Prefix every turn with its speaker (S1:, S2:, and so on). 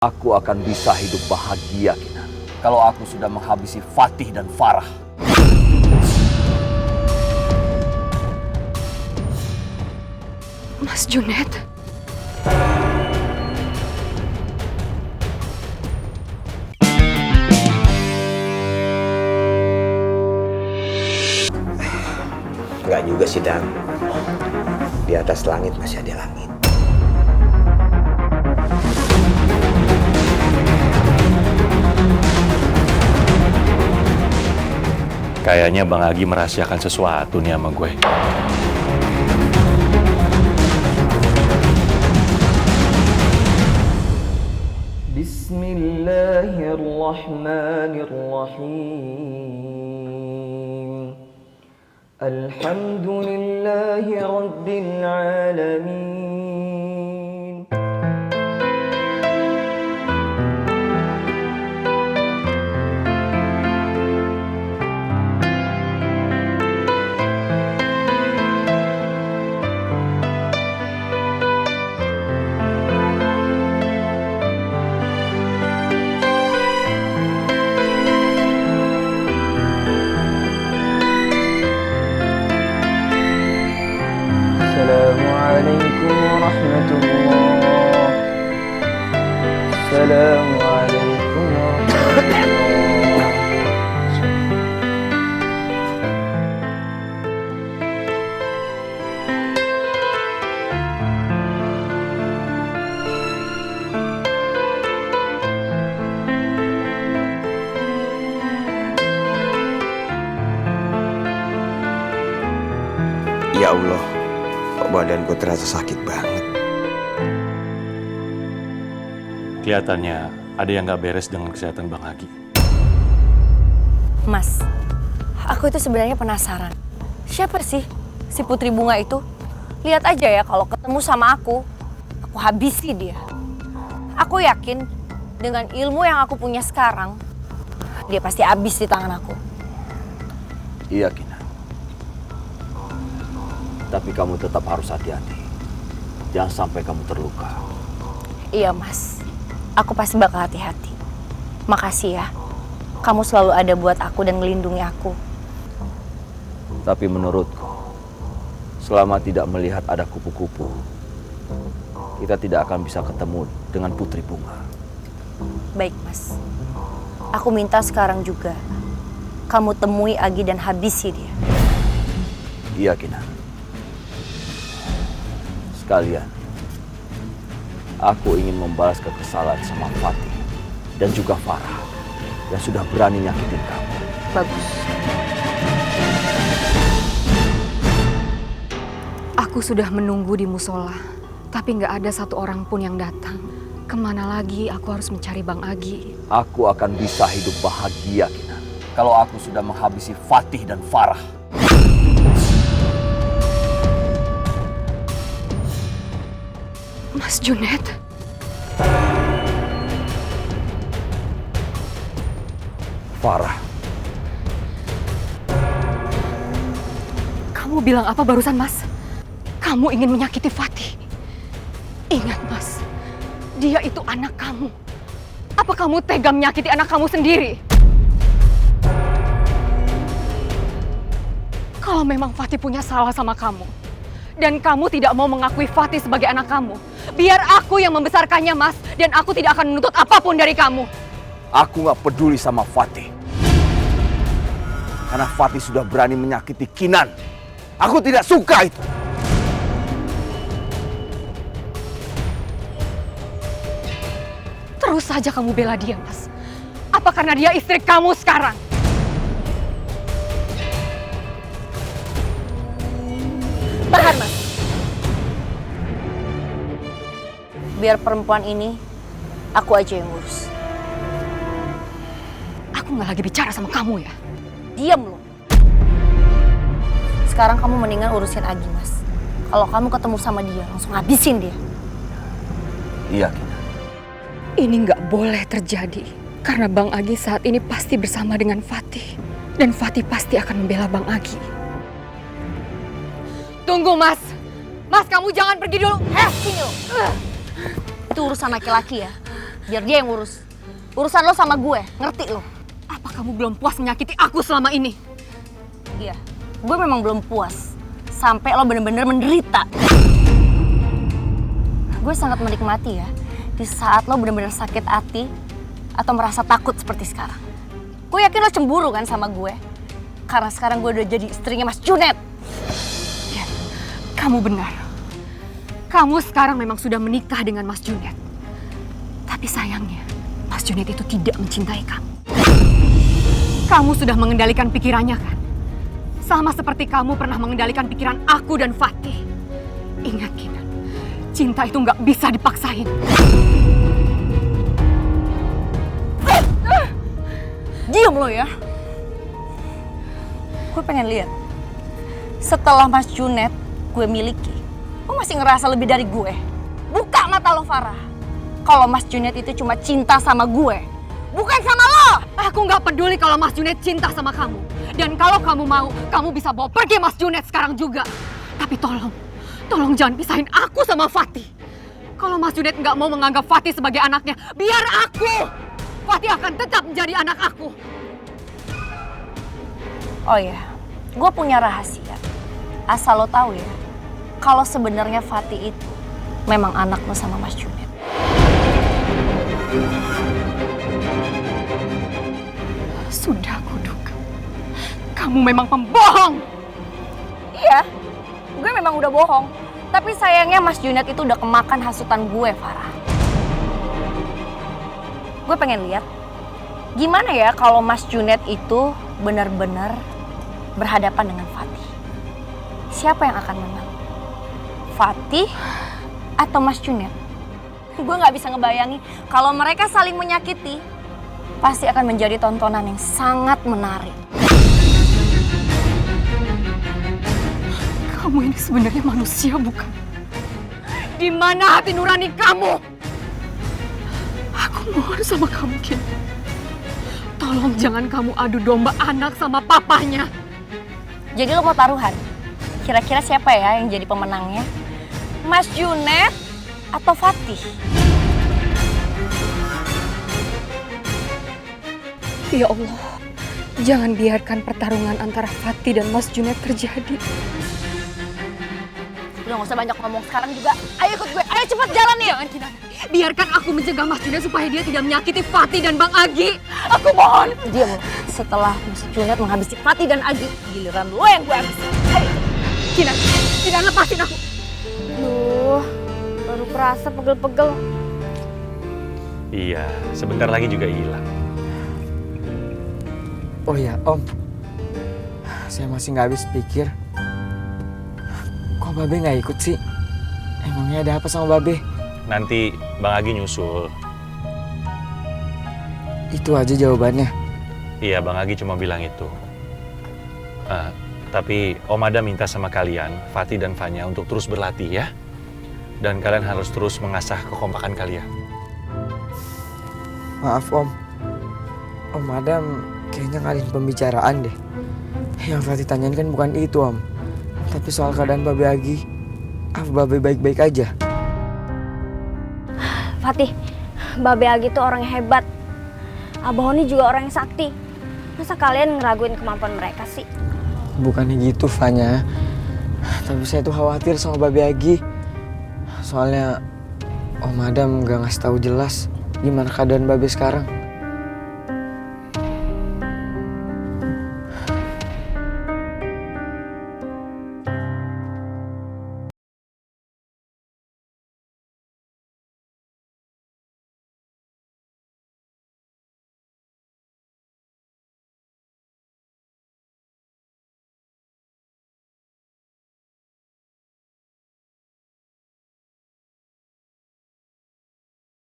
S1: Aku akan bisa hidup bahagia, Kinan, kalau aku sudah menghabisi Fatih dan Farah.
S2: Mas Junet.
S3: Enggak juga sih, Dan. Di atas langit masih ada langit.
S4: Kayaknya Bang Agi merahasiakan sesuatu nih sama gue.
S5: Bismillahirrahmanirrahim. Alhamdulillahi Rabbil Alamin. Assalamualaikum warahmatullah. Assalamualaikum warahmatullah.
S3: Ya Allah, kok badanku terasa sakit banget.
S4: Kelihatannya ada yang gak beres dengan kesehatan Bang Agi.
S2: Mas, aku itu sebenarnya penasaran. Siapa sih si Putri Bunga itu? Lihat aja ya, kalau ketemu sama aku habisi dia. Aku yakin dengan ilmu yang aku punya sekarang, dia pasti habis di tangan aku.
S1: Iya, Kinan. Tapi kamu tetap harus hati-hati. Jangan sampai kamu terluka.
S2: Iya, Mas. Aku pasti bakal hati-hati. Makasih ya. Kamu selalu ada buat aku dan melindungi aku.
S1: Tapi menurutku, selama tidak melihat ada kupu-kupu, kita tidak akan bisa ketemu dengan Putri Bunga.
S2: Baik, Mas. Aku minta sekarang juga kamu temui Agi dan habisi dia.
S1: Iya, Kinan. Sekalian, aku ingin membalas kekesalan sama Fatih dan juga Farah yang sudah berani nyakitin kamu.
S2: Bagus.
S6: Aku sudah menunggu di musola, tapi nggak ada satu orang pun yang datang. Kemana lagi aku harus mencari Bang Agi?
S1: Aku akan bisa hidup bahagia, Kinan, kalau aku sudah menghabisi Fatih dan Farah.
S6: Mas Junet?
S1: Farah,
S6: Kamu bilang apa barusan, Mas? Kamu ingin menyakiti Fatih? Ingat, Mas, dia itu anak kamu. Apa kamu tega menyakiti anak kamu sendiri? Kalau memang Fatih punya salah sama kamu, dan kamu tidak mau mengakui Fatih sebagai anak kamu, biar aku yang membesarkannya, Mas, dan aku tidak akan menuntut apapun dari kamu.
S1: aku gak peduli sama Fatih. Karena Fatih sudah berani menyakiti Kinan. Aku tidak suka itu.
S6: Terus saja kamu bela dia, Mas. Apa karena dia istri kamu sekarang?
S2: Tahan, Mas. Biar perempuan ini, aku aja yang urus.
S6: Aku nggak lagi bicara sama kamu ya.
S2: Diam lu. Sekarang kamu mendingan urusin Agi, Mas. Kalau kamu ketemu sama dia, langsung habisin dia.
S1: Iya, Kinan.
S6: Ini nggak boleh terjadi. Karena Bang Agi saat ini pasti bersama dengan Fatih. Dan Fatih pasti akan membela Bang Agi. Tunggu, Mas. Mas, kamu jangan pergi dulu.
S2: Sini lo. Itu urusan laki-laki ya. Biar dia yang ngurus. Urusan lo sama gue, ngerti lo?
S6: Apa kamu belum puas menyakiti aku selama ini?
S2: Iya, gue memang belum puas. Sampai lo bener-bener menderita. Gue sangat menikmati ya, di saat lo bener-bener sakit hati atau merasa takut seperti sekarang. Gue yakin lo cemburu kan sama gue. Karena sekarang gue udah jadi istrinya Mas Junet.
S6: Ya, kamu benar. Kamu sekarang memang sudah menikah dengan Mas Junet. Tapi sayangnya, Mas Junet itu tidak mencintai kamu. Kamu sudah mengendalikan pikirannya kan? Sama seperti kamu pernah mengendalikan pikiran aku dan Fatih. Ingat Kinan, cinta itu nggak bisa dipaksain.
S2: Diam lo ya. Gue pengen lihat. Setelah Mas Junet gue miliki, lo masih ngerasa lebih dari gue. Buka mata lo, Farah. Kalau Mas Junet itu cuma cinta sama gue, bukan sama lo.
S6: Aku nggak peduli kalau Mas Junet cinta sama kamu. Dan kalau kamu mau, kamu bisa bawa pergi Mas Junet sekarang juga. Tapi tolong jangan pisahin aku sama Fatih. Kalau Mas Junet nggak mau menganggap Fatih sebagai anaknya, biar aku. Fatih akan tetap menjadi anak aku.
S2: Oh ya, gue punya rahasia. Asal lo tahu ya, kalau sebenarnya Fatih itu memang anak lo sama Mas Junet.
S6: Sudah kuduga. Kamu memang pembohong.
S2: Iya, gue memang udah bohong. Tapi sayangnya Mas Junet itu udah kemakan hasutan gue, Farah. Gue pengen lihat, gimana ya kalau Mas Junet itu benar-benar berhadapan dengan Fatih. Siapa yang akan menang? Fatih atau Mas Junet? Gue gak bisa ngebayangin kalau mereka saling menyakiti. Pasti akan menjadi tontonan yang sangat menarik.
S6: Kamu ini sebenarnya manusia bukan? Di mana hati nurani kamu? Aku mohon sama kamu, Kin. Tolong jangan kamu adu domba anak sama papanya.
S2: Jadi lo mau taruhan? Kira-kira siapa ya yang jadi pemenangnya? Mas Junet atau Fatih?
S6: Ya Allah, jangan biarkan pertarungan antara Fatih dan Mas Junet terjadi.
S2: Udah gak usah banyak ngomong sekarang juga. Ayo ikut gue, ayo cepat jalan ya.
S6: Jangan, Kinan. Biarkan aku mencegah Mas Junet supaya dia tidak menyakiti Fatih dan Bang Agi. Aku mohon.
S2: Diam lo. Setelah Mas Junet menghabisi Fatih dan Agi, giliran lo yang gue habisi. Ayo.
S6: Kinan lepasin aku.
S2: Duh, baru kerasa pegel-pegel.
S4: Iya, sebentar lagi juga hilang.
S5: Oh ya, Om. Saya masih nggak habis pikir. Kok Babe nggak ikut sih? Emangnya ada apa sama Babe?
S4: Nanti Bang Agi nyusul.
S5: Itu aja jawabannya.
S4: Iya, Bang Agi cuma bilang itu. Tapi Om Ada minta sama kalian, Fatih dan Fanya, untuk terus berlatih ya. Dan kalian harus terus mengasah kekompakan kalian.
S5: Maaf Om. Om Adam kayaknya ngalihin pembicaraan deh. Yang Fatih tanyain kan bukan itu Om. Tapi soal keadaan Babe Agi. Apa Babe baik-baik aja?
S7: Fatih, Babe Agi tuh orang yang hebat. Abah Honi juga orang yang sakti. Masa kalian ngeraguin kemampuan mereka sih?
S5: Bukannya gitu Fanya. Tapi saya tuh khawatir sama Babe Agi. Soalnya Om Adam gak ngasih tahu jelas gimana keadaan Babe sekarang.